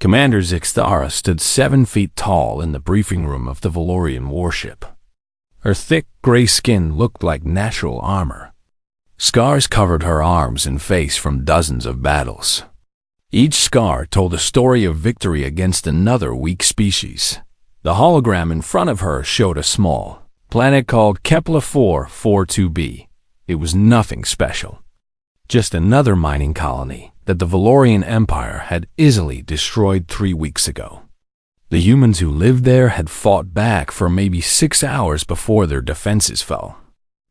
Commander Zixtara stood 7 feet tall in the briefing room of the Valorian warship. Her thick, gray skin looked like natural armor. Scars covered her arms and face from dozens of battles. Each scar told a story of victory against another weak species. The hologram in front of her showed a small planet called Kepler 442b. It was nothing special. Just another mining colony that the Valorian Empire had easily destroyed 3 weeks ago. The humans who lived there had fought back for maybe 6 hours before their defenses fell.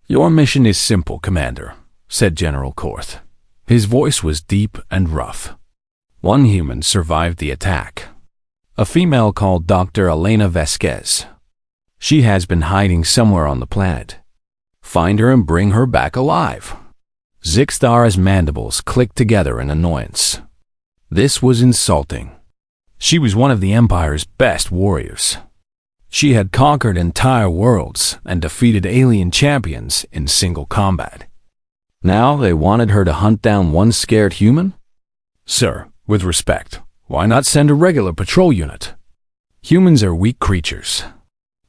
"Your mission is simple, Commander," said General Korth. His voice was deep and rough. One human survived the attack. A female called Dr. Elena Vasquez. She has been hiding somewhere on the planet. Find her and bring her back alive. Zixtara's mandibles clicked together in annoyance. This was insulting. She was one of the Empire's best warriors. She had conquered entire worlds and defeated alien champions in single combat. Now they wanted her to hunt down one scared human? Sir, with respect, why not send a regular patrol unit? Humans are weak creatures.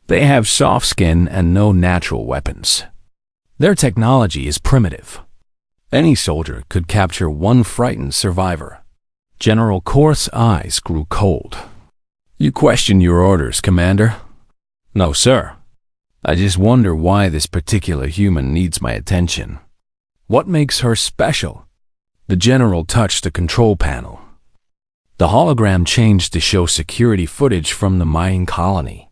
They have soft skin and no natural weapons. Their technology is primitive. Any soldier could capture one frightened survivor. General Korth's eyes grew cold. "You question your orders, Commander?" "No, sir. I just wonder why this particular human needs my attention. What makes her special?" The general touched the control panel. The hologram changed to show security footage from the mining colony.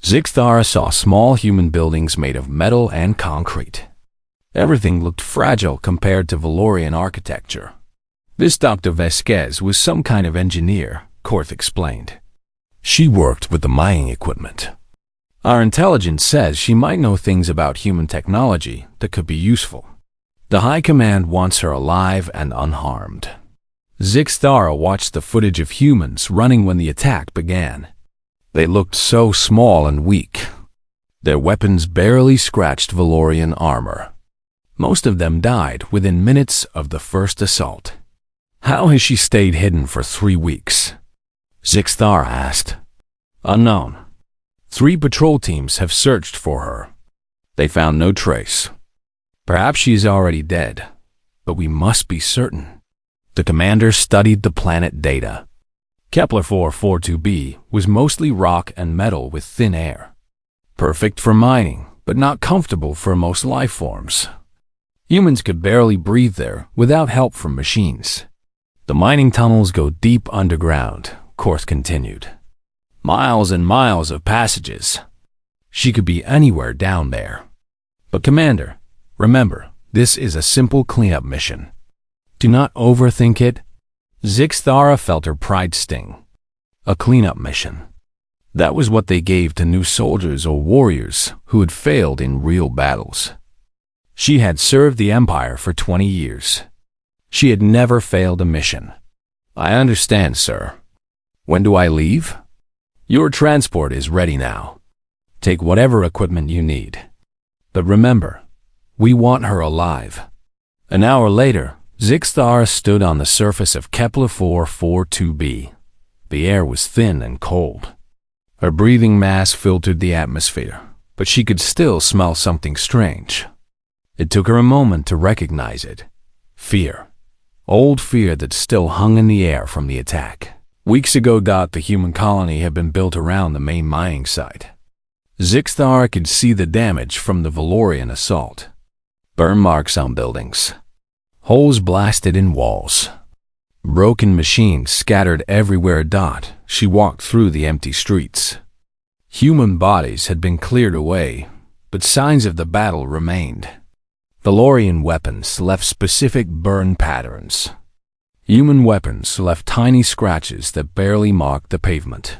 Zixtara saw small human buildings made of metal and concrete. Everything looked fragile compared to Valorian architecture. This Dr. Vasquez was some kind of engineer, Korth explained. She worked with the mining equipment. Our intelligence says she might know things about human technology that could be useful. The High Command wants her alive and unharmed. Zixtara watched the footage of humans running when the attack began. They looked so small and weak. Their weapons barely scratched Valorian armor. Most of them died within minutes of the first assault. "How has she stayed hidden for 3 weeks?" Zixtara asked. "Unknown. 3 patrol teams have searched for her. They found no trace. Perhaps she is already dead, but we must be certain." The commander studied the planet data. Kepler 442b was mostly rock and metal with thin air. Perfect for mining, but not comfortable for most life forms. Humans could barely breathe there without help from machines. "The mining tunnels go deep underground," Korth continued. "Miles and miles of passages. She could be anywhere down there. But Commander, remember, this is a simple cleanup mission. Do not overthink it." Zixtara felt her pride sting. A cleanup mission. That was what they gave to new soldiers or warriors who had failed in real battles. She had served the Empire for 20 years. She had never failed a mission. "I understand, sir. When do I leave?" "Your transport is ready now. Take whatever equipment you need. But remember, we want her alive." An hour later, Zixtara stood on the surface of Kepler 442b. The air was thin and cold. Her breathing mask filtered the atmosphere, but she could still smell something strange. It took her a moment to recognize it. Fear. Old fear that still hung in the air from the attack. Weeks ago, the human colony had been built around the main mining site. Zixtara could see the damage from the Valorian assault. Burn marks on buildings. Holes blasted in walls. Broken machines scattered everywhere. She walked through the empty streets. Human bodies had been cleared away, but signs of the battle remained. Valorian weapons left specific burn patterns. Human weapons left tiny scratches that barely marked the pavement.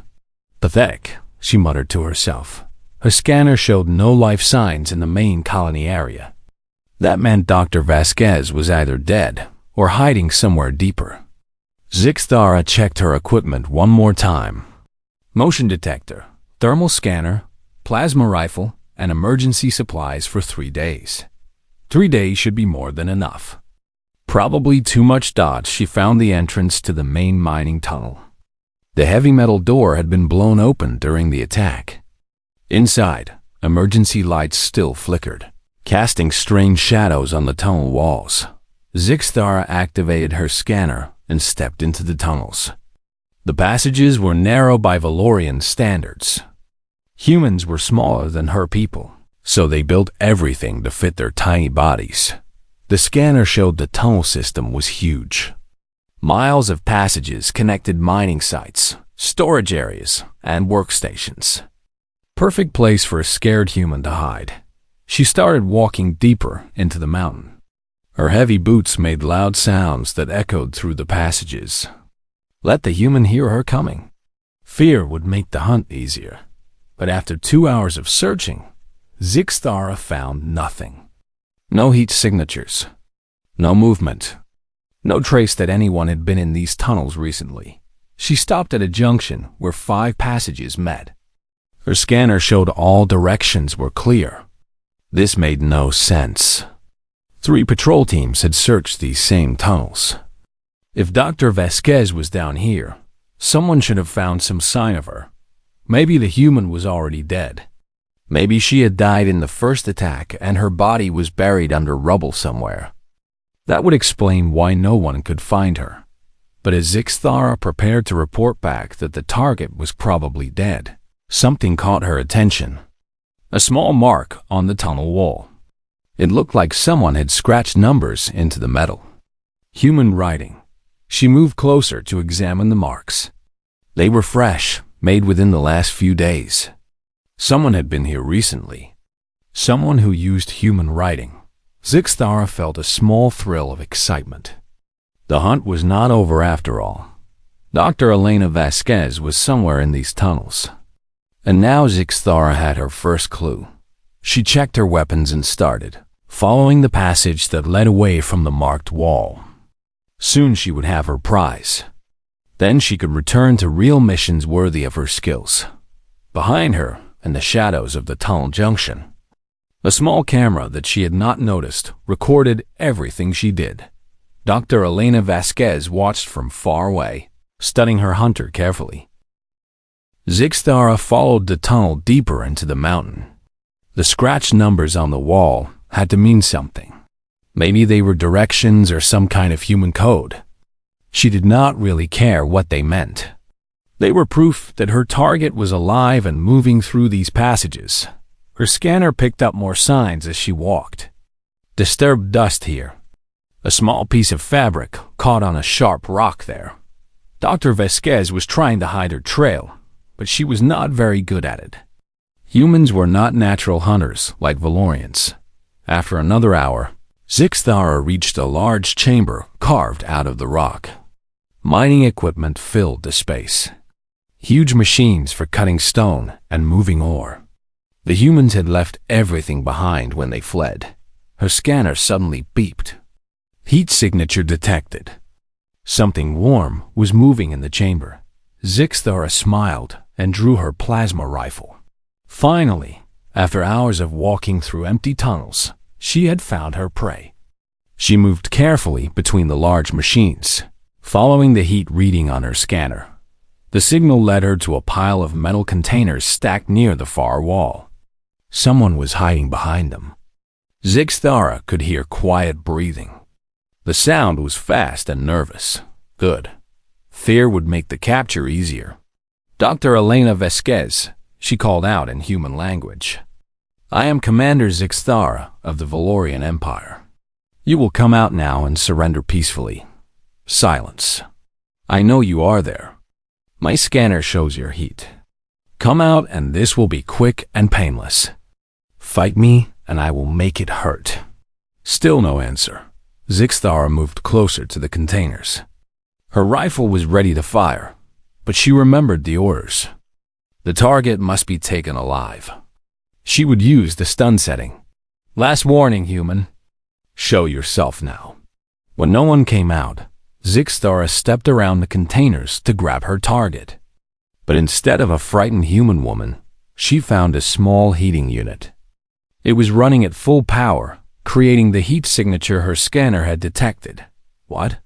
"Pathetic," she muttered to herself. Her scanner showed no life signs in the main colony area. That meant Dr. Vasquez was either dead or hiding somewhere deeper. Zixtara checked her equipment one more time. Motion detector, thermal scanner, plasma rifle, and emergency supplies for 3 days. 3 days should be more than enough. Probably too much. She found the entrance to the main mining tunnel. The heavy metal door had been blown open during the attack. Inside, emergency lights still flickered, casting strange shadows on the tunnel walls. Zixthara activated her scanner and stepped into the tunnels. The passages were narrow by Valorian standards. Humans were smaller than her people, so they built everything to fit their tiny bodies. The scanner showed the tunnel system was huge. Miles of passages connected mining sites, storage areas, and workstations. Perfect place for a scared human to hide. She started walking deeper into the mountain. Her heavy boots made loud sounds that echoed through the passages. Let the human hear her coming. Fear would make the hunt easier. But after 2 hours of searching, Zixthara found nothing. No heat signatures. No movement. No trace that anyone had been in these tunnels recently. She stopped at a junction where 5 passages met. Her scanner showed all directions were clear. This made no sense. 3 patrol teams had searched these same tunnels. If Dr. Vasquez was down here, someone should have found some sign of her. Maybe the human was already dead. Maybe she had died in the first attack and her body was buried under rubble somewhere. That would explain why no one could find her. But as Zixthara prepared to report back that the target was probably dead, something caught her attention. A small mark on the tunnel wall. It looked like someone had scratched numbers into the metal. Human writing. She moved closer to examine the marks. They were fresh, made within the last few days. Someone had been here recently. Someone who used human writing. Zixthara felt a small thrill of excitement. The hunt was not over after all. Dr. Elena Vasquez was somewhere in these tunnels. And now Zixthara had her first clue. She checked her weapons and started, following the passage that led away from the marked wall. Soon she would have her prize. Then she could return to real missions worthy of her skills. Behind her, in the shadows of the tunnel junction, a small camera that she had not noticed recorded everything she did. Dr. Elena Vasquez watched from far away, studying her hunter carefully. Zixthara followed the tunnel deeper into the mountain. The scratched numbers on the wall had to mean something. Maybe they were directions or some kind of human code. She did not really care what they meant. They were proof that her target was alive and moving through these passages. Her scanner picked up more signs as she walked. Disturbed dust here. A small piece of fabric caught on a sharp rock there. Dr. Vasquez was trying to hide her trail, but she was not very good at it. Humans were not natural hunters like Valorians. After another hour, Zixthara reached a large chamber carved out of the rock. Mining equipment filled the space. Huge machines for cutting stone and moving ore. The humans had left everything behind when they fled. Her scanner suddenly beeped. Heat signature detected. Something warm was moving in the chamber. Zixthara smiled and drew her plasma rifle. Finally, after hours of walking through empty tunnels, she had found her prey. She moved carefully between the large machines, following the heat reading on her scanner. The signal led her to a pile of metal containers stacked near the far wall. Someone was hiding behind them. Zixthara could hear quiet breathing. The sound was fast and nervous. Good. Fear would make the capture easier. Dr. Elena Vasquez, she called out in human language. I am Commander Zixthara of the Valorian Empire. You will come out now and surrender peacefully. Silence. I know you are there. My scanner shows your heat. Come out and this will be quick and painless. Fight me and I will make it hurt. Still no answer. Zixthara moved closer to the containers. Her rifle was ready to fire, but she remembered the orders. The target must be taken alive. She would use the stun setting. Last warning, human. Show yourself now. When no one came out, Zixthara stepped around the containers to grab her target. But instead of a frightened human woman, she found a small heating unit. It was running at full power, creating the heat signature her scanner had detected. What?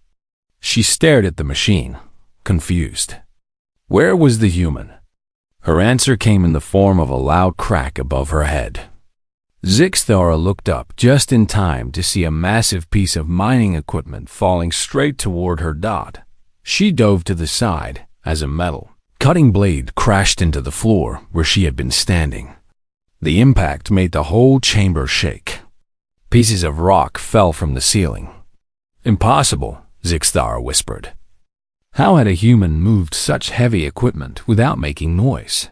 She stared at the machine, confused. Where was the human? Her answer came in the form of a loud crack above her head. Zixthara looked up just in time to see a massive piece of mining equipment falling straight toward her dot. She dove to the side as a metal cutting blade crashed into the floor where she had been standing. The impact made the whole chamber shake. Pieces of rock fell from the ceiling. Impossible, Zixthara whispered. How had a human moved such heavy equipment without making noise?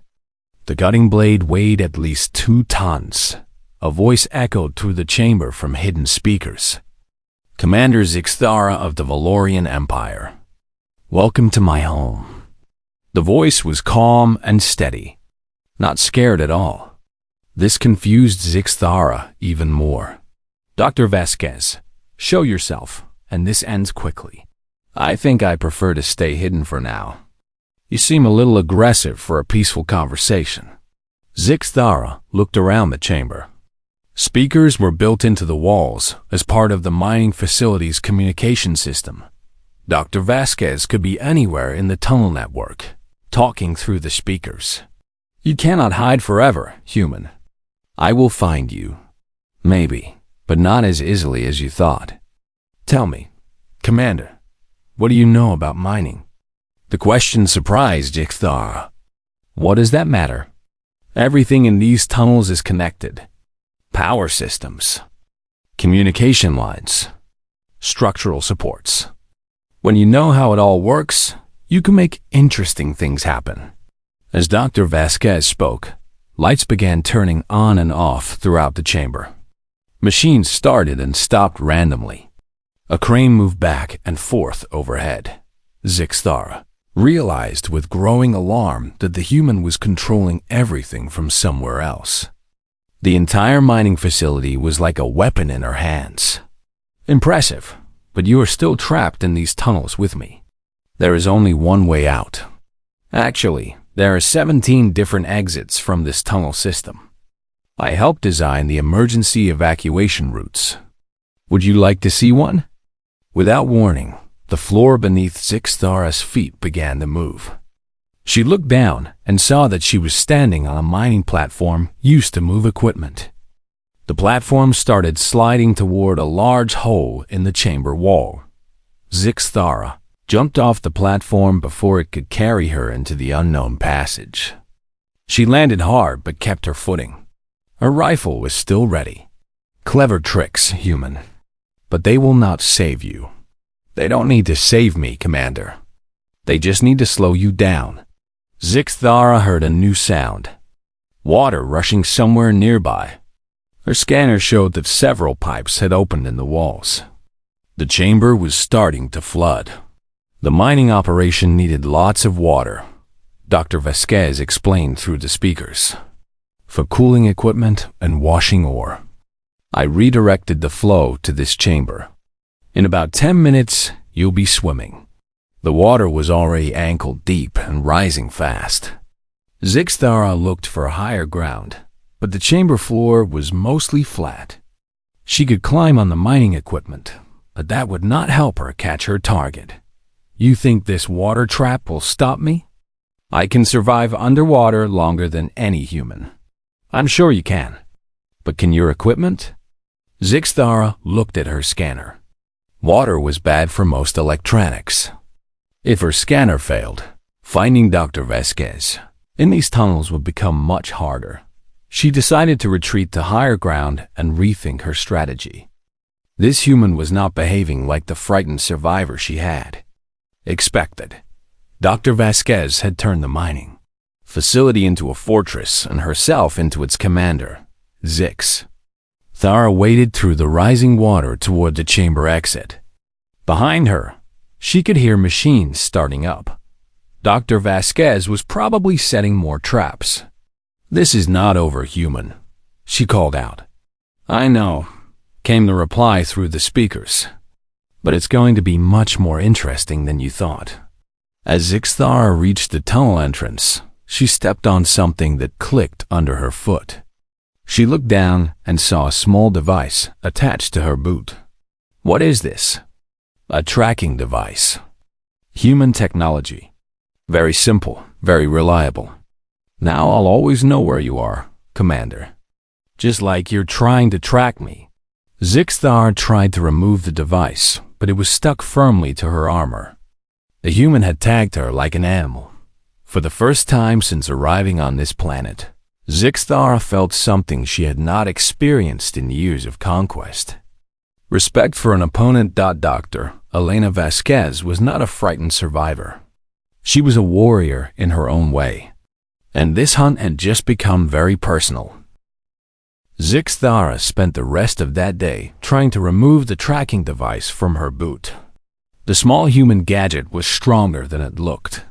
The cutting blade weighed at least 2 tons. A voice echoed through the chamber from hidden speakers. Commander Zixthara of the Valorian Empire. Welcome to my home. The voice was calm and steady, not scared at all. This confused Zixthara even more. Dr. Vasquez, show yourself, and this ends quickly. I think I prefer to stay hidden for now. You seem a little aggressive for a peaceful conversation. Zixthara looked around the chamber. Speakers were built into the walls as part of the mining facility's communication system. Dr. Vasquez could be anywhere in the tunnel network, talking through the speakers. You cannot hide forever, human. I will find you. Maybe, but not as easily as you thought. Tell me, Commander, what do you know about mining? The question surprised Zixthara. What does that matter? Everything in these tunnels is connected. Power systems, communication lines, structural supports. When you know how it all works, you can make interesting things happen. As Dr. Vasquez spoke, lights began turning on and off throughout the chamber. Machines started and stopped randomly. A crane moved back and forth overhead. Zixthara realized with growing alarm that the human was controlling everything from somewhere else. The entire mining facility was like a weapon in her hands. Impressive, but you are still trapped in these tunnels with me. There is only one way out. Actually, there are 17 different exits from this tunnel system. I helped design the emergency evacuation routes. Would you like to see one? Without warning, the floor beneath Zixthara's feet began to move. She looked down and saw that she was standing on a mining platform used to move equipment. The platform started sliding toward a large hole in the chamber wall. Zixthara jumped off the platform before it could carry her into the unknown passage. She landed hard but kept her footing. Her rifle was still ready. Clever tricks, human. But they will not save you. They don't need to save me, Commander. They just need to slow you down. Zixthara heard a new sound. Water rushing somewhere nearby. Her scanner showed that several pipes had opened in the walls. The chamber was starting to flood. The mining operation needed lots of water, Dr. Vasquez explained through the speakers, for cooling equipment and washing ore. I redirected the flow to this chamber. In about 10 minutes, you'll be swimming. The water was already ankle deep and rising fast. Zixthara looked for higher ground, but the chamber floor was mostly flat. She could climb on the mining equipment, but that would not help her catch her target. You think this water trap will stop me? I can survive underwater longer than any human. I'm sure you can. But can your equipment? Zixthara looked at her scanner. Water was bad for most electronics. If her scanner failed, finding Dr. Vasquez in these tunnels would become much harder. She decided to retreat to higher ground and rethink her strategy. This human was not behaving like the frightened survivor she had expected. Dr. Vasquez had turned the mining facility into a fortress and herself into its commander, Zix. Thara waded through the rising water toward the chamber exit. Behind her, she could hear machines starting up. Dr. Vasquez was probably setting more traps. This is not over, human, she called out. I know, came the reply through the speakers. But it's going to be much more interesting than you thought. As Zixthara reached the tunnel entrance, she stepped on something that clicked under her foot. She looked down and saw a small device attached to her boot. What is this? A tracking device. Human technology. Very simple, very reliable. Now I'll always know where you are, Commander. Just like you're trying to track me. Zixthar tried to remove the device, but it was stuck firmly to her armor. The human had tagged her like an animal. For the first time since arriving on this planet, Zixthar felt something she had not experienced in years of conquest. Respect for an opponent. Dr. Elena Vasquez was not a frightened survivor. She was a warrior in her own way. And this hunt had just become very personal. Zixthara spent the rest of that day trying to remove the tracking device from her boot. The small human gadget was stronger than it looked.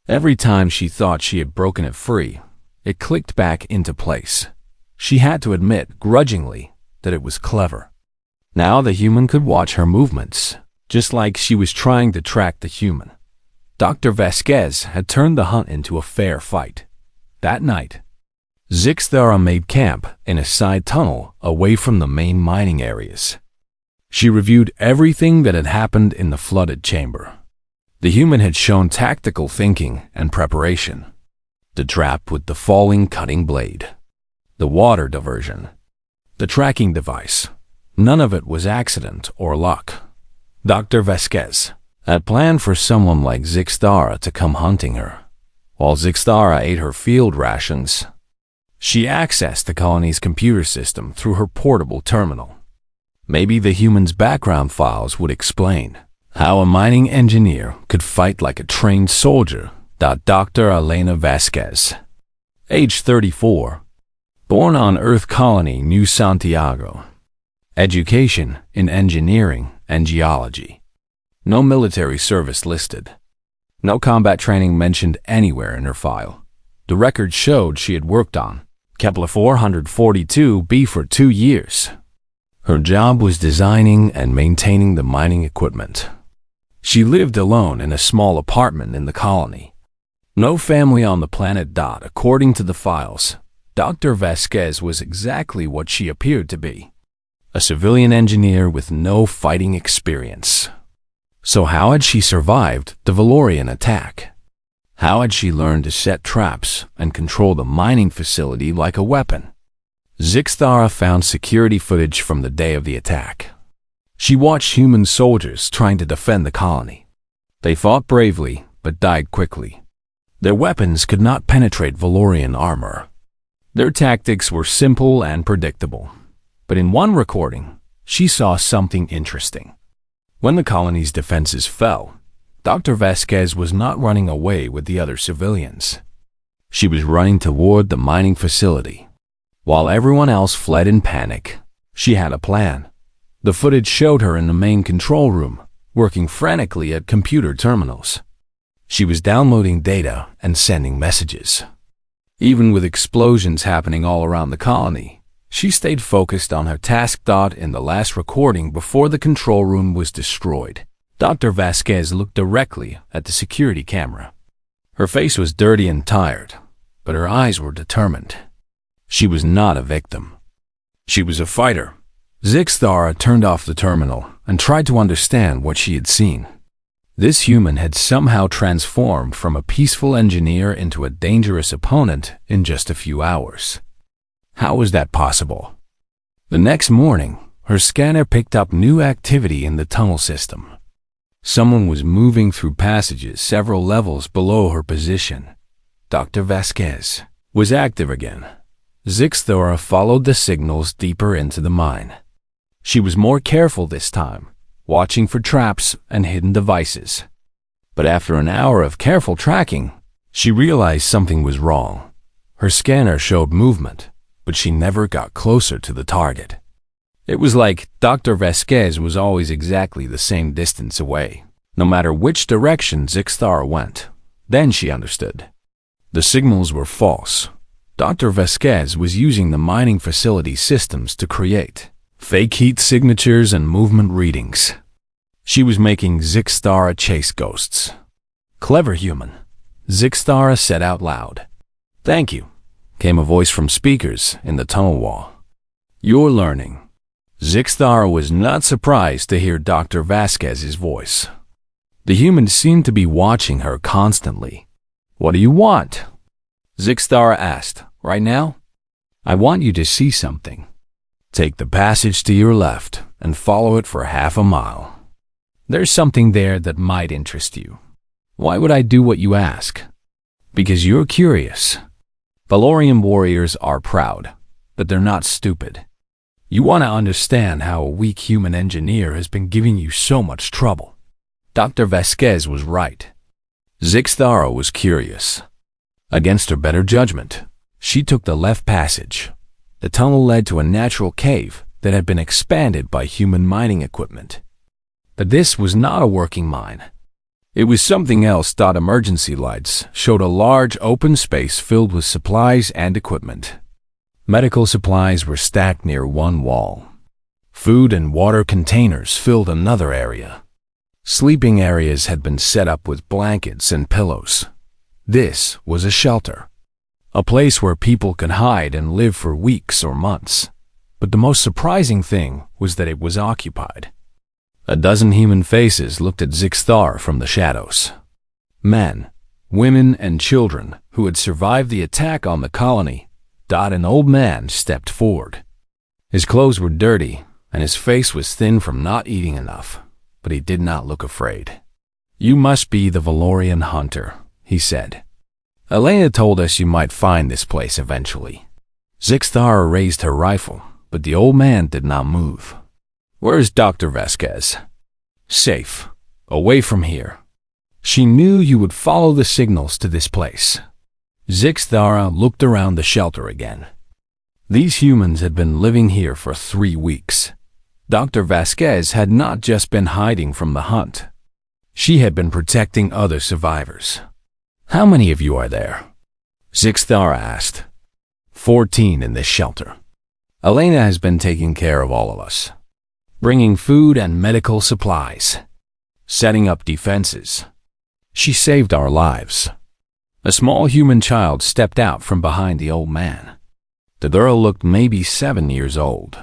Every time she thought she had broken it free, it clicked back into place. She had to admit, grudgingly, that it was clever. Now the human could watch her movements, just like she was trying to track the human. Dr. Vasquez had turned the hunt into a fair fight. That night, Zixthara made camp in a side tunnel away from the main mining areas. She reviewed everything that had happened in the flooded chamber. The human had shown tactical thinking and preparation. The trap with the falling cutting blade. The water diversion. The tracking device. None of it was accident or luck. Dr. Vasquez had planned for someone like Zixthara to come hunting her. While Zixthara ate her field rations, she accessed the colony's computer system through her portable terminal. Maybe the human's background files would explain how a mining engineer could fight like a trained soldier. Dr. Elena Vasquez, age 34, born on Earth Colony, New Santiago. Education in engineering and geology. No military service listed. No combat training mentioned anywhere in her file. The record showed she had worked on Kepler 442b for 2 years. Her job was designing and maintaining the mining equipment. She lived alone in a small apartment in the colony. No family on the planet. According to the files, Dr. Vasquez was exactly what she appeared to be. A civilian engineer with no fighting experience. So how had she survived the Valorian attack? How had she learned to set traps and control the mining facility like a weapon? Zixthara found security footage from the day of the attack. She watched human soldiers trying to defend the colony. They fought bravely, but died quickly. Their weapons could not penetrate Valorian armor. Their tactics were simple and predictable. But in one recording, she saw something interesting. When the colony's defenses fell, Dr. Vasquez was not running away with the other civilians. She was running toward the mining facility. While everyone else fled in panic, she had a plan. The footage showed her in the main control room, working frantically at computer terminals. She was downloading data and sending messages. Even with explosions happening all around the colony, she stayed focused on her task. In the last recording before the control room was destroyed, Dr. Vasquez looked directly at the security camera. Her face was dirty and tired, but her eyes were determined. She was not a victim. She was a fighter. Zixthara turned off the terminal and tried to understand what she had seen. This human had somehow transformed from a peaceful engineer into a dangerous opponent in just a few hours. How was that possible? The next morning, her scanner picked up new activity in the tunnel system. Someone was moving through passages several levels below her position. Dr. Vasquez was active again. Zixthara followed the signals deeper into the mine. She was more careful this time, watching for traps and hidden devices. But after an hour of careful tracking, she realized something was wrong. Her scanner showed movement, but she never got closer to the target. It was like Dr. Vasquez was always exactly the same distance away, no matter which direction Zixthara went. Then she understood. The signals were false. Dr. Vasquez was using the mining facility systems to create fake heat signatures and movement readings. She was making Zixthara chase ghosts. Clever human, Zixthara said out loud. "Thank you," came a voice from speakers in the tunnel wall. "You're learning." Zixthara was not surprised to hear Dr. Vasquez's voice. The human seemed to be watching her constantly. What do you want? Zixthara asked. Right now? I want you to see something. Take the passage to your left and follow it for half a mile. There's something there that might interest you. Why would I do what you ask? Because you're curious. Valorian warriors are proud, but they're not stupid. You want to understand how a weak human engineer has been giving you so much trouble. Dr. Vasquez was right. Zixthara was curious. Against her better judgment, she took the left passage. The tunnel led to a natural cave that had been expanded by human mining equipment. But this was not a working mine. It was something else. Emergency lights showed a large open space filled with supplies and equipment. Medical supplies were stacked near one wall. Food and water containers filled another area. Sleeping areas had been set up with blankets and pillows. This was a shelter, a place where people could hide and live for weeks or months. But the most surprising thing was that it was occupied. A dozen human faces looked at Zixthara from the shadows. Men, women, and children who had survived the attack on the colony. An old man stepped forward. His clothes were dirty, and his face was thin from not eating enough, but he did not look afraid. You must be the Valorian hunter, he said. Elena told us you might find this place eventually. Zixthara raised her rifle, but the old man did not move. Where is Dr. Vasquez? Safe, away from here. She knew you would follow the signals to this place. Zixthara looked around the shelter again. These humans had been living here for 3 weeks. Dr. Vasquez had not just been hiding from the hunt. She had been protecting other survivors. How many of you are there? Zixthara asked. 14 in this shelter. Elena has been taking care of all of us, bringing food and medical supplies, setting up defenses. She saved our lives. A small human child stepped out from behind the old man. The girl looked maybe 7 years old.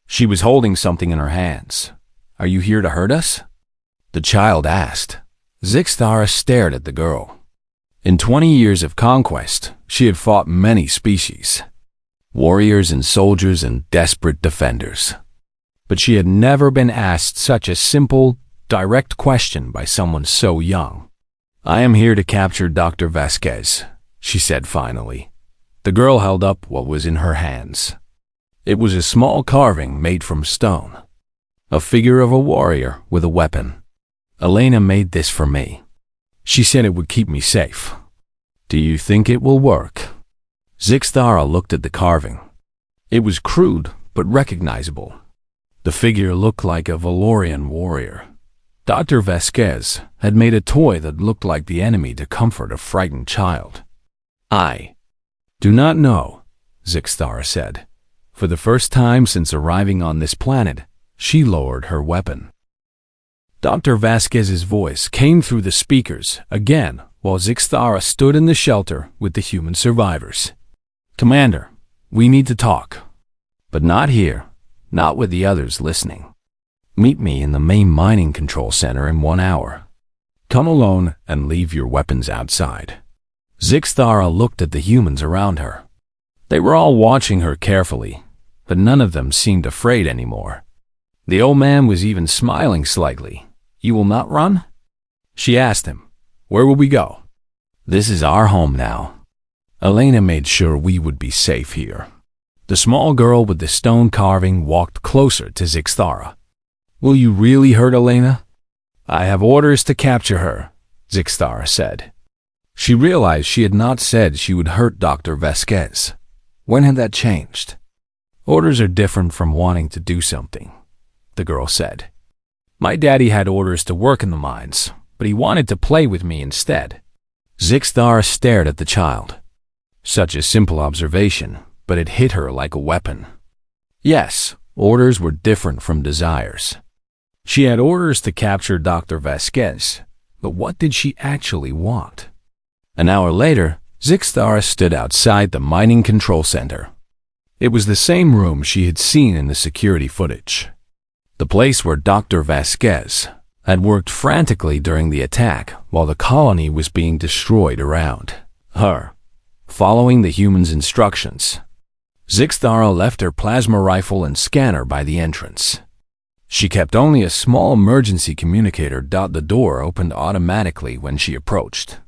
She was holding something in her hands. Are you here to hurt us? The child asked. Zixthara stared at the girl. In 20 years of conquest, she had fought many species, warriors and soldiers and desperate defenders. But she had never been asked such a simple, direct question by someone so young. I am here to capture Dr. Vasquez, she said finally. The girl held up what was in her hands. It was a small carving made from stone, a figure of a warrior with a weapon. Elena made this for me. She said it would keep me safe. Do you think it will work? Zixthara looked at the carving. It was crude but recognizable. The figure looked like a Valorian warrior. Dr. Vasquez had made a toy that looked like the enemy to comfort a frightened child. I do not know, Zixthara said. For the first time since arriving on this planet, she lowered her weapon. Dr. Vasquez's voice came through the speakers again while Zixthara stood in the shelter with the human survivors. Commander, we need to talk. But not here, not with the others listening. Meet me in the main mining control center in 1 hour. Come alone and leave your weapons outside. Zixthara looked at the humans around her. They were all watching her carefully, but none of them seemed afraid anymore. The old man was even smiling slightly. You will not run? She asked him. Where will we go? This is our home now. Elena made sure we would be safe here. The small girl with the stone carving walked closer to Zixthara. Will you really hurt Elena? I have orders to capture her, Zixthara said. She realized she had not said she would hurt Dr. Vasquez. When had that changed? Orders are different from wanting to do something, the girl said. My daddy had orders to work in the mines, but he wanted to play with me instead. Zixthara stared at the child. Such a simple observation, but it hit her like a weapon. Yes, orders were different from desires. She had orders to capture Dr. Vasquez, but what did she actually want? An hour later, Zixthara stood outside the mining control center. It was the same room she had seen in the security footage. The place where Dr. Vasquez, had worked frantically during the attack while the colony was being destroyed around her. Following the humans' instructions, Zixthara left her plasma rifle and scanner by the entrance. She kept only a small emergency communicator. The door opened automatically when she approached.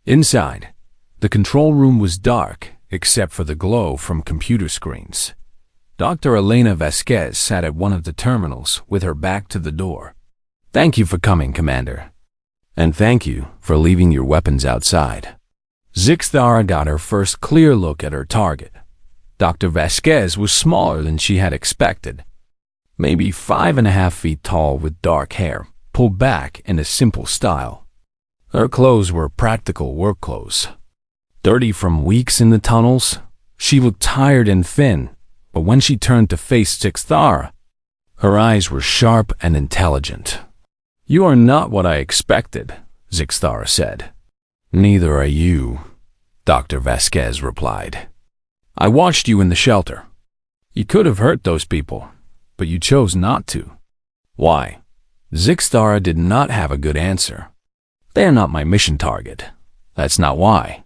Inside, the control room was dark except for the glow from computer screens. Dr. Elena Vasquez sat at one of the terminals with her back to the door. "Thank you for coming, Commander. And thank you for leaving your weapons outside." Zixthara got her first clear look at her target. Dr. Vasquez was smaller than she had expected. Maybe 5.5 feet tall with dark hair, pulled back in a simple style. Her clothes were practical work clothes. Dirty from weeks in the tunnels, she looked tired and thin, but when she turned to face Zixthara, her eyes were sharp and intelligent. "You are not what I expected," Zixthara said. "Neither are you," Dr. Vasquez replied. "I watched you in the shelter. You could have hurt those people, but you chose not to." "Why?" Zixthara did not have a good answer. "They are not my mission target. That's not why."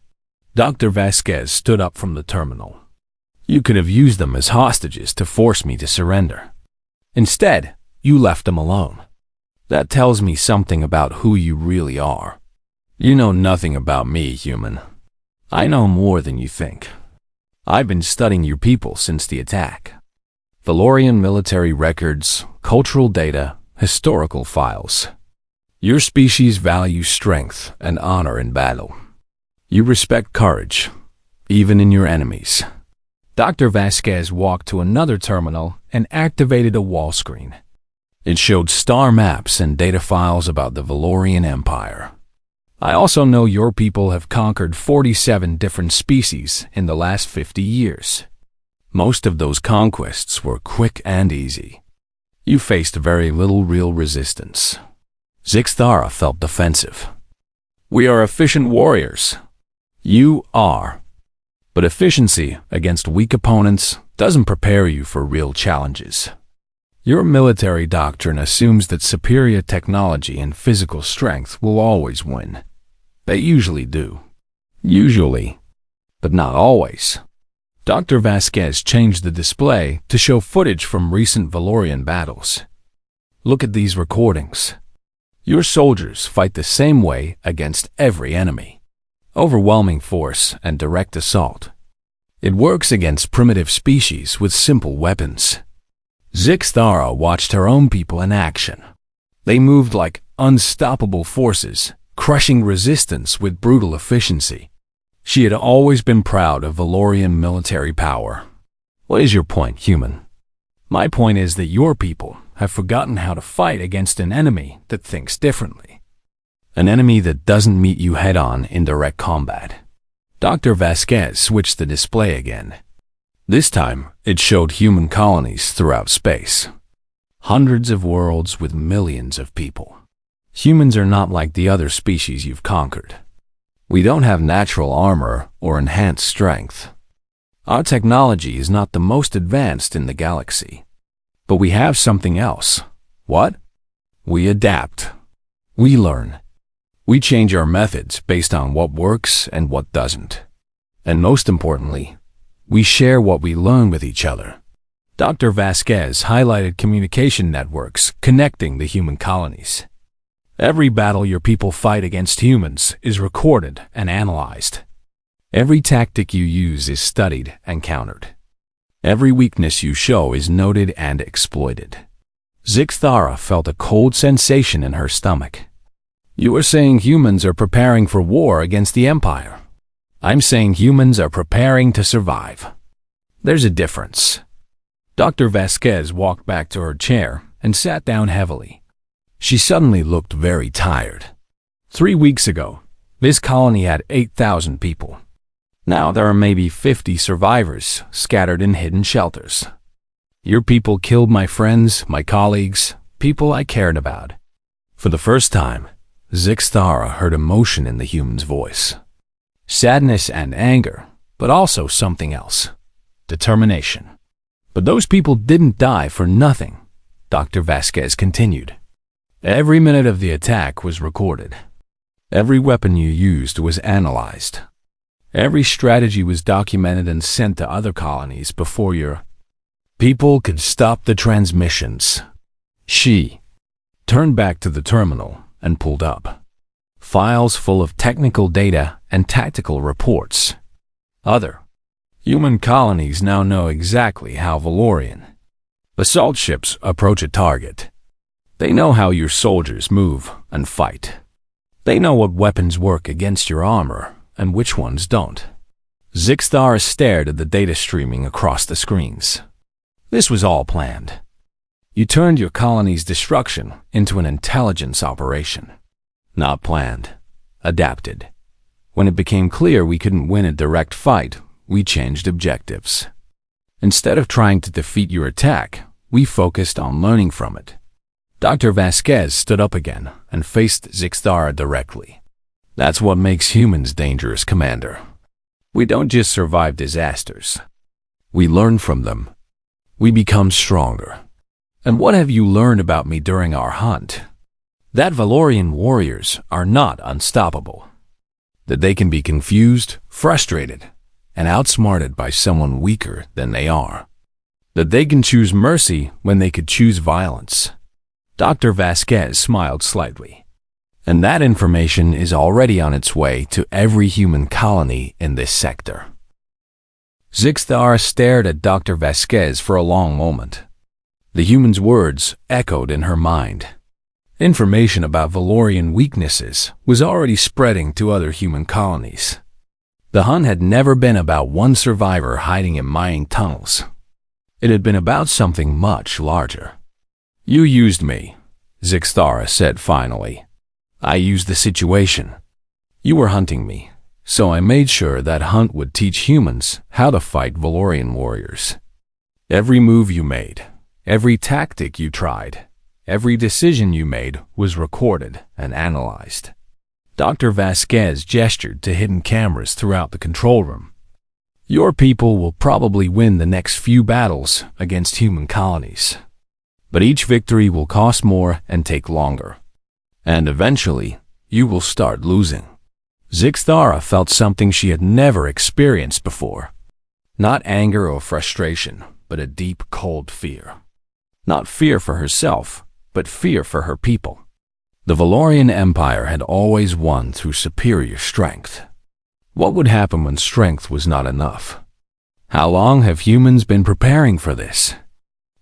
Dr. Vasquez stood up from the terminal. "You could have used them as hostages to force me to surrender. Instead, you left them alone. That tells me something about who you really are. You know nothing about me, human. I know more than you think. I've been studying your people since the attack. Valorian military records, cultural data, historical files. Your species values strength and honor in battle. You respect courage, even in your enemies." Dr. Vasquez walked to another terminal and activated a wall screen. It showed star maps and data files about the Valorian Empire. "I also know your people have conquered 47 different species in the last 50 years. Most of those conquests were quick and easy. You faced very little real resistance." Zixthara felt defensive. "We are efficient warriors." "You are. But efficiency against weak opponents doesn't prepare you for real challenges. Your military doctrine assumes that superior technology and physical strength will always win. They usually do. Usually, but not always." Dr. Vasquez changed the display to show footage from recent Valorian battles. "Look at these recordings. Your soldiers fight the same way against every enemy. Overwhelming force and direct assault. It works against primitive species with simple weapons." Zixthara watched her own people in action. They moved like unstoppable forces, crushing resistance with brutal efficiency. She had always been proud of Valorian military power. "What is your point, human?" "My point is that your people have forgotten how to fight against an enemy that thinks differently. An enemy that doesn't meet you head-on in direct combat." Dr. Vasquez switched the display again. This time, it showed human colonies throughout space. Hundreds of worlds with millions of people. Humans are not like the other species you've conquered. We don't have natural armor or enhanced strength. Our technology is not the most advanced in the galaxy. But we have something else. What? We adapt. We learn. We change our methods based on what works and what doesn't. And most importantly, we share what we learn with each other. Dr. Vasquez highlighted communication networks connecting the human colonies. Every battle your people fight against humans is recorded and analyzed. Every tactic you use is studied and countered. Every weakness you show is noted and exploited. Zixthara felt a cold sensation in her stomach. "You are saying humans are preparing for war against the Empire. I'm saying humans are preparing to survive. There's a difference." Dr. Vasquez walked back to her chair and sat down heavily. She suddenly looked very tired. 3 weeks ago, this colony had 8,000 people. Now there are maybe 50 survivors scattered in hidden shelters. Your people killed my friends, my colleagues, people I cared about. For the first time, Zixthara heard emotion in the human's voice. Sadness and anger, but also something else. Determination. "But those people didn't die for nothing," Dr. Vasquez continued. Every minute of the attack was recorded. Every weapon you used was analyzed. Every strategy was documented and sent to other colonies before your people could stop the transmissions. She turned back to the terminal and pulled up files full of technical data and tactical reports. Other human colonies now know exactly how Valorian assault ships approach a target. They know how your soldiers move and fight. They know what weapons work against your armor and which ones don't. Zixthara stared at the data streaming across the screens. This was all planned. You turned your colony's destruction into an intelligence operation. Not planned, adapted. When it became clear we couldn't win a direct fight, we changed objectives. Instead of trying to defeat your attack, we focused on learning from it. Dr. Vasquez stood up again and faced Zixthara directly. That's what makes humans dangerous, Commander. We don't just survive disasters. We learn from them. We become stronger. And what have you learned about me during our hunt? That Valorian warriors are not unstoppable. That they can be confused, frustrated, and outsmarted by someone weaker than they are. That they can choose mercy when they could choose violence. Dr. Vasquez smiled slightly. And that information is already on its way to every human colony in this sector. Zixthara stared at Dr. Vasquez for a long moment. The human's words echoed in her mind. Information about Valorian weaknesses was already spreading to other human colonies. The hunt had never been about one survivor hiding in mining tunnels. It had been about something much larger. You used me, Zixthara said finally. I used the situation. You were hunting me, so I made sure that hunt would teach humans how to fight Valorian warriors. Every move you made, every tactic you tried, every decision you made was recorded and analyzed. Dr. Vasquez gestured to hidden cameras throughout the control room. Your people will probably win the next few battles against human colonies. But each victory will cost more and take longer. And eventually, you will start losing. Zixthara felt something she had never experienced before. Not anger or frustration, but a deep, cold fear. Not fear for herself, but fear for her people. The Valorian Empire had always won through superior strength. What would happen when strength was not enough? How long have humans been preparing for this?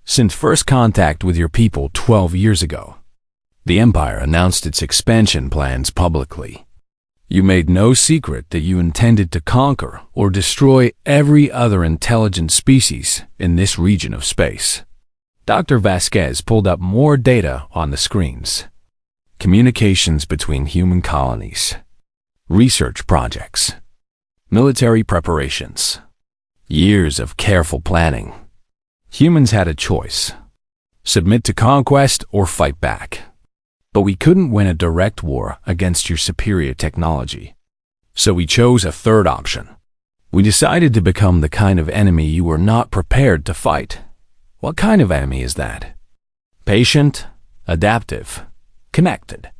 Since first contact with your people 12 years ago, the Empire announced its expansion plans publicly. You made no secret that you intended to conquer or destroy every other intelligent species in this region of space. Dr. Vasquez pulled up more data on the screens. Communications between human colonies, research projects, military preparations, years of careful planning. Humans had a choice: submit to conquest or fight back. But we couldn't win a direct war against your superior technology. So we chose a third option. We decided to become the kind of enemy you were not prepared to fight. What kind of enemy is that? Patient, adaptive, connected.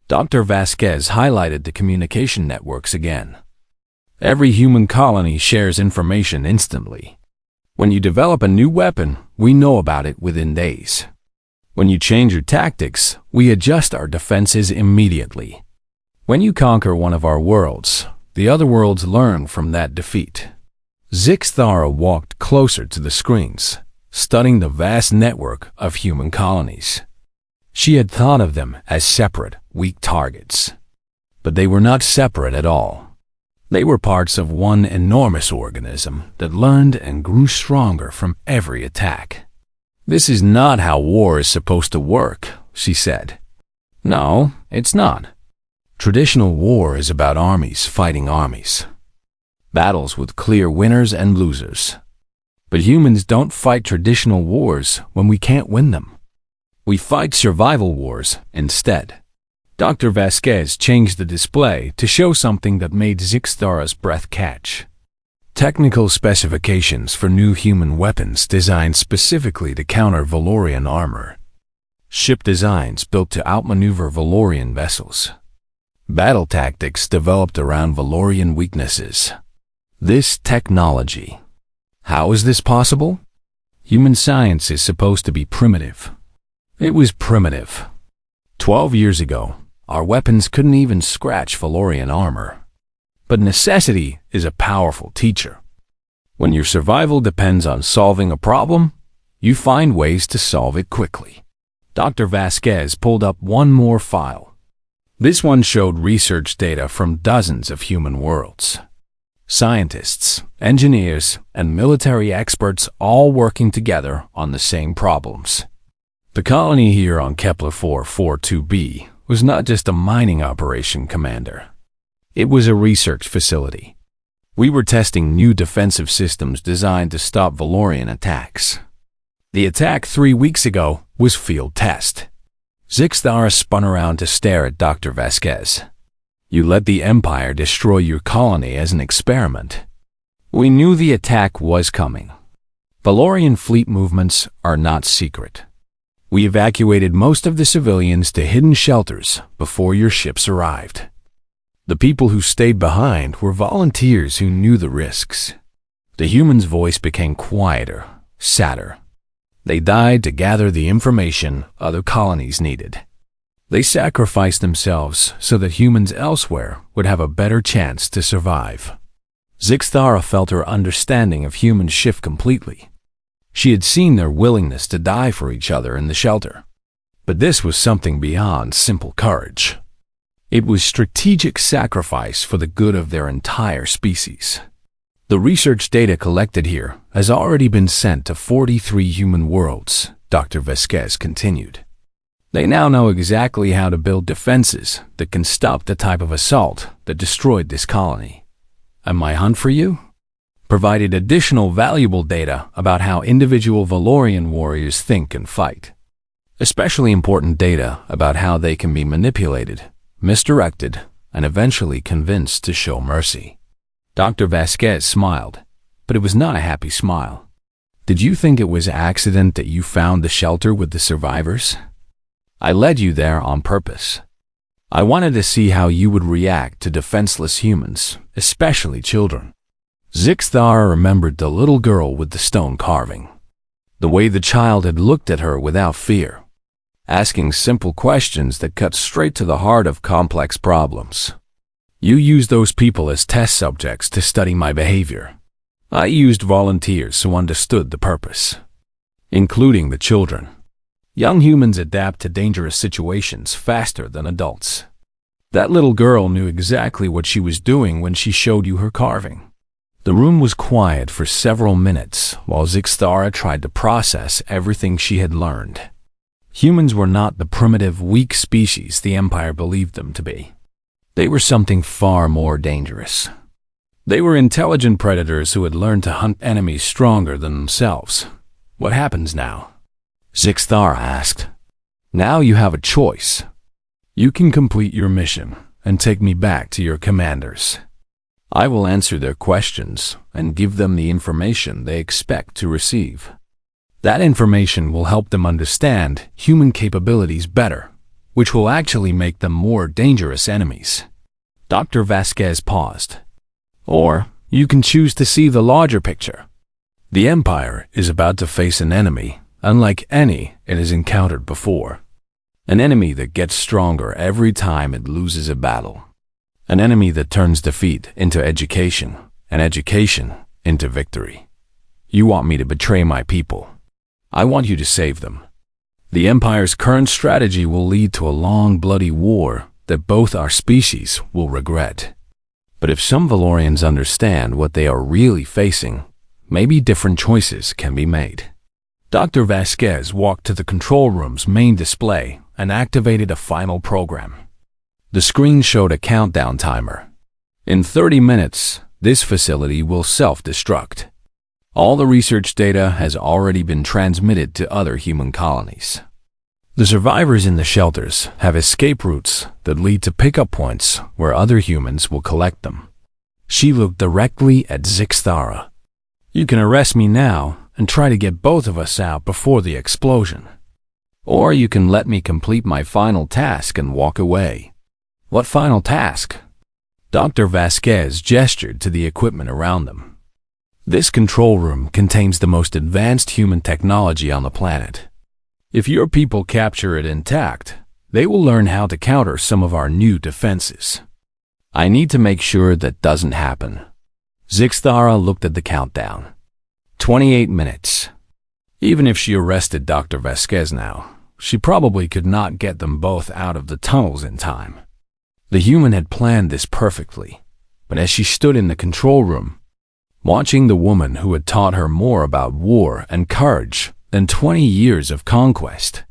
Dr. Vasquez highlighted the communication networks again. Every human colony shares information instantly. When you develop a new weapon, we know about it within days. When you change your tactics, we adjust our defenses immediately. When you conquer one of our worlds, the other worlds learn from that defeat. Zixthara walked closer to the screens, studying the vast network of human colonies. She had thought of them as separate, weak targets. But they were not separate at all. They were parts of one enormous organism that learned and grew stronger from every attack. This is not how war is supposed to work, she said. No, it's not. Traditional war is about armies fighting armies. Battles with clear winners and losers. But humans don't fight traditional wars when we can't win them. We fight survival wars instead. Dr. Vasquez changed the display to show something that made Zixthara's breath catch. Technical specifications for new human weapons designed specifically to counter Valorian armor. ship designs built to outmaneuver Valorian vessels, battle tactics developed around Valorian weaknesses. This technology. How is this possible? Human science is supposed to be primitive. It was primitive. 12 years ago, our weapons couldn't even scratch Valorian armor. But necessity is a powerful teacher. When your survival depends on solving a problem, you find ways to solve it quickly. Dr. Vasquez pulled up one more file. This one showed research data from dozens of human worlds. Scientists, engineers, and military experts all working together on the same problems. The colony here on Kepler 442b was not just a mining operation, Commander. It was a research facility. We were testing new defensive systems designed to stop Valorian attacks. The attack 3 weeks ago was field test. Zixthara spun around to stare at Dr. Vasquez. You let the Empire destroy your colony as an experiment. We knew the attack was coming. Valorian fleet movements are not secret. We evacuated most of the civilians to hidden shelters before your ships arrived. The people who stayed behind were volunteers who knew the risks. The humans' voice became quieter, sadder. They died to gather the information other colonies needed. They sacrificed themselves so that humans elsewhere would have a better chance to survive. Zixthara felt her understanding of humans shift completely. She had seen their willingness to die for each other in the shelter. But this was something beyond simple courage. It was strategic sacrifice for the good of their entire species. The research data collected here has already been sent to 43 human worlds, Dr. Vasquez continued. They now know exactly how to build defenses that can stop the type of assault that destroyed this colony. And my hunt for you provided additional valuable data about how individual Valorian warriors think and fight. Especially important data about how they can be manipulated, misdirected, and eventually convinced to show mercy. Dr. Vasquez smiled, but it was not a happy smile. Did you think it was an accident that you found the shelter with the survivors? I led you there on purpose. I wanted to see how you would react to defenseless humans, especially children. Zixthara remembered the little girl with the stone carving. The way the child had looked at her without fear, asking simple questions that cut straight to the heart of complex problems. You used those people as test subjects to study my behavior. I used volunteers who understood the purpose, including the children. Young humans adapt to dangerous situations faster than adults. That little girl knew exactly what she was doing when she showed you her carving. The room was quiet for several minutes while Zixthara tried to process everything she had learned. Humans were not the primitive, weak species the Empire believed them to be. They were something far more dangerous. They were intelligent predators who had learned to hunt enemies stronger than themselves. What happens now? Zixthara asked. Now you have a choice. You can complete your mission and take me back to your commanders. I will answer their questions and give them the information they expect to receive. That information will help them understand human capabilities better, which will actually make them more dangerous enemies. Dr. Vasquez paused. Or you can choose to see the larger picture. The Empire is about to face an enemy unlike any it has encountered before. An enemy that gets stronger every time it loses a battle. An enemy that turns defeat into education, and education into victory. You want me to betray my people. I want you to save them. The Empire's current strategy will lead to a long, bloody war that both our species will regret. But if some Valorians understand what they are really facing, maybe different choices can be made. Dr. Vasquez walked to the control room's main display and activated a final program. The screen showed a countdown timer. In 30 minutes, this facility will self-destruct. All the research data has already been transmitted to other human colonies. The survivors in the shelters have escape routes that lead to pickup points where other humans will collect them. She looked directly at Zixthara. You can arrest me now and try to get both of us out before the explosion. Or you can let me complete my final task and walk away." "What final task?" Dr. Vasquez gestured to the equipment around them. "This control room contains the most advanced human technology on the planet. If your people capture it intact, they will learn how to counter some of our new defenses. I need to make sure that doesn't happen." Zixthara looked at the countdown. 28 minutes. Even if she arrested Dr. Vasquez now, she probably could not get them both out of the tunnels in time. The human had planned this perfectly, but as she stood in the control room, watching the woman who had taught her more about war and courage than 20 years of conquest,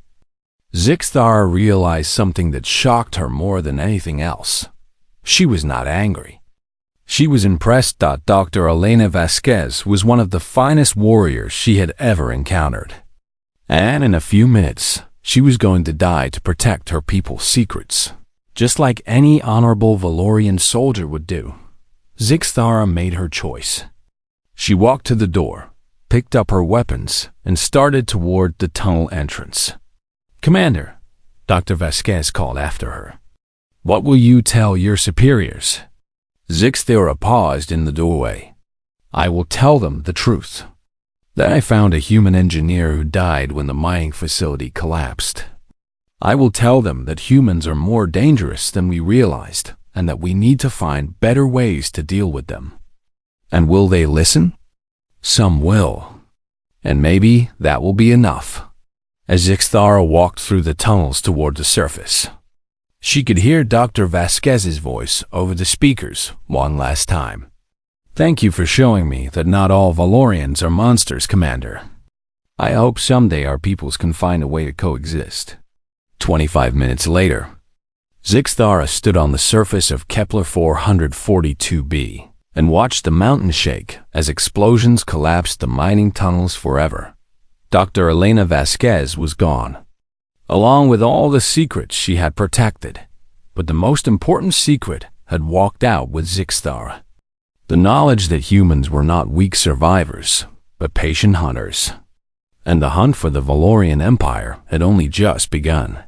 Zixthara realized something that shocked her more than anything else. She was not angry. She was impressed that Dr. Elena Vasquez was one of the finest warriors she had ever encountered. And in a few minutes, she was going to die to protect her people's secrets, just like any honorable Valorian soldier would do. Zixthara made her choice. She walked to the door, picked up her weapons, and started toward the tunnel entrance. "Commander," Dr. Vasquez called after her, "what will you tell your superiors?" Zixthara paused in the doorway. "I will tell them the truth. That I found a human engineer who died when the mining facility collapsed. I will tell them that humans are more dangerous than we realized and that we need to find better ways to deal with them. And will they listen? Some will. And maybe that will be enough." As Zixthara walked through the tunnels toward the surface, she could hear Dr. Vasquez's voice over the speakers one last time. "Thank you for showing me that not all Valorians are monsters, Commander. I hope someday our peoples can find a way to coexist." 25 minutes later, Zixthara stood on the surface of Kepler 442b and watched the mountain shake as explosions collapsed the mining tunnels forever. Dr. Elena Vasquez was gone, along with all the secrets she had protected. But the most important secret had walked out with Zixthara. The knowledge that humans were not weak survivors, but patient hunters. And the hunt for the Valorian Empire had only just begun.